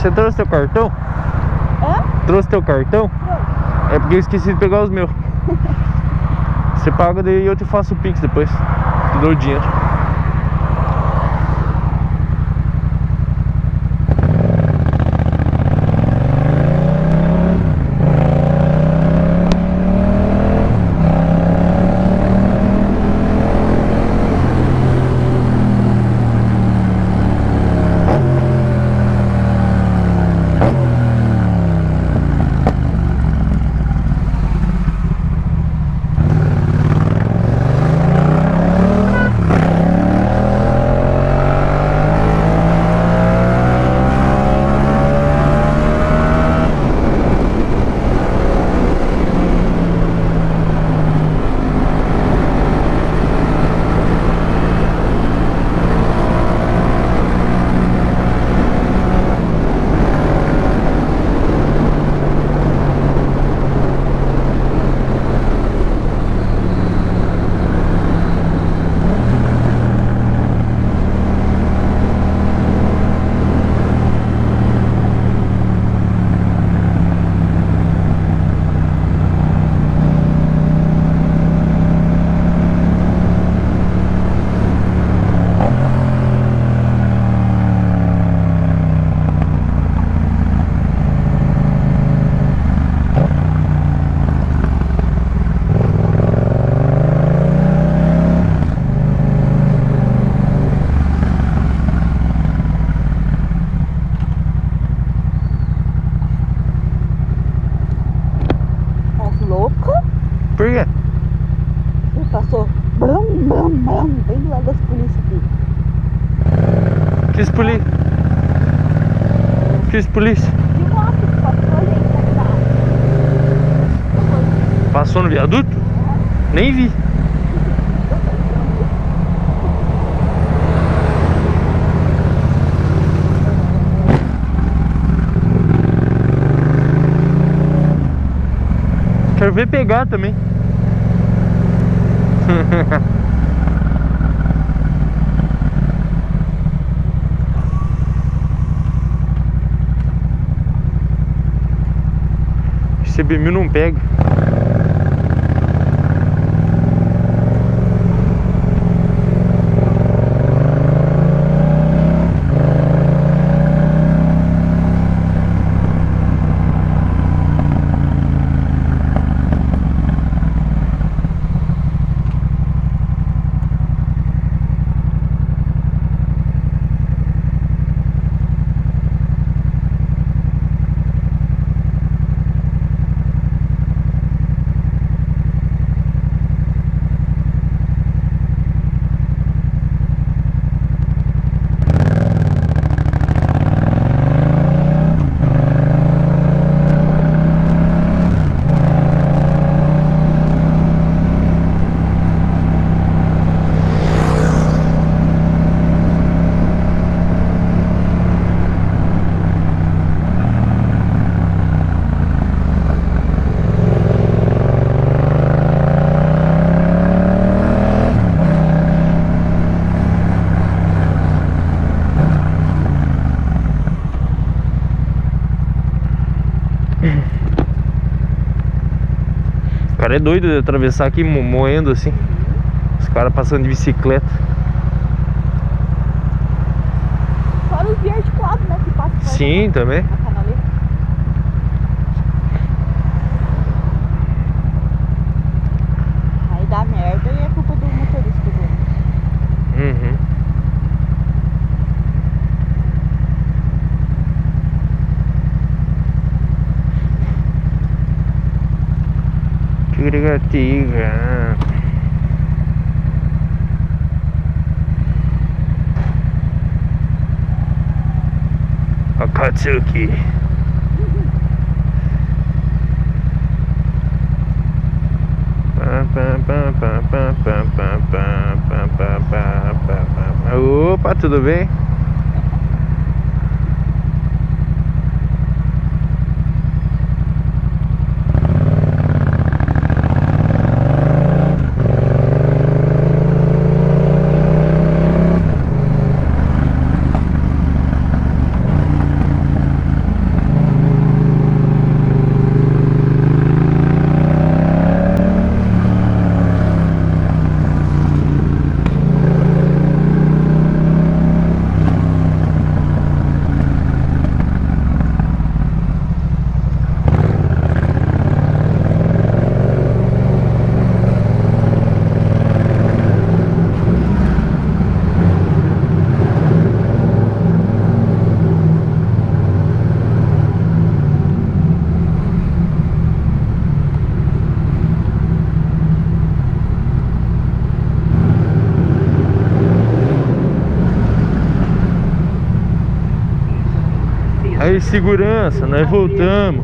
Você trouxe teu cartão? Hã? Trouxe teu cartão? É porque eu esqueci de pegar os meus. Você paga, daí eu te faço o Pix depois. Te dou o dinheiro. Por quê? Ele passou blam, blam, blam, bem do lado das polícias aqui. Quis polícia? Quis polícia? De moto que passou ali, tá? Passou no viaduto? Nem vi. Quero ver pegar também. CB1000 não pega. O cara é doido de atravessar aqui moendo assim. Os caras passando de bicicleta. Fora os biarticulados, né? Que passam. Sim, também. A canaleta. Aí dá merda e é culpa do motorista do ônibus. Uhum. Tiga. Akatsuki. Opa, tudo bem? Aí, segurança, nós voltamos.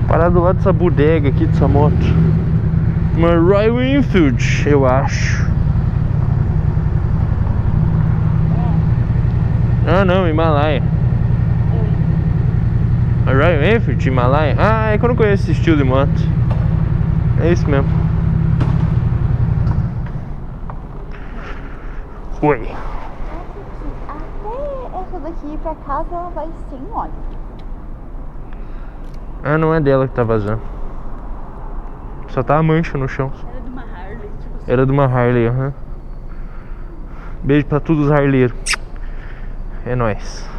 Parar do lado dessa bodega aqui, dessa moto. Uma Royal Enfield, eu acho. Ah não, Himalaia. A Royal Enfield, Himalaia. Ah, é que eu não conheço esse estilo de moto. É isso mesmo. Oi. Até essa daqui pra casa ela vai sem óleo. Ah, não é dela que tá vazando. Só tá a mancha no chão. Era de uma Harley, tipo assim. Era de uma Harley, aham. Beijo pra todos os harleiros. É nóis.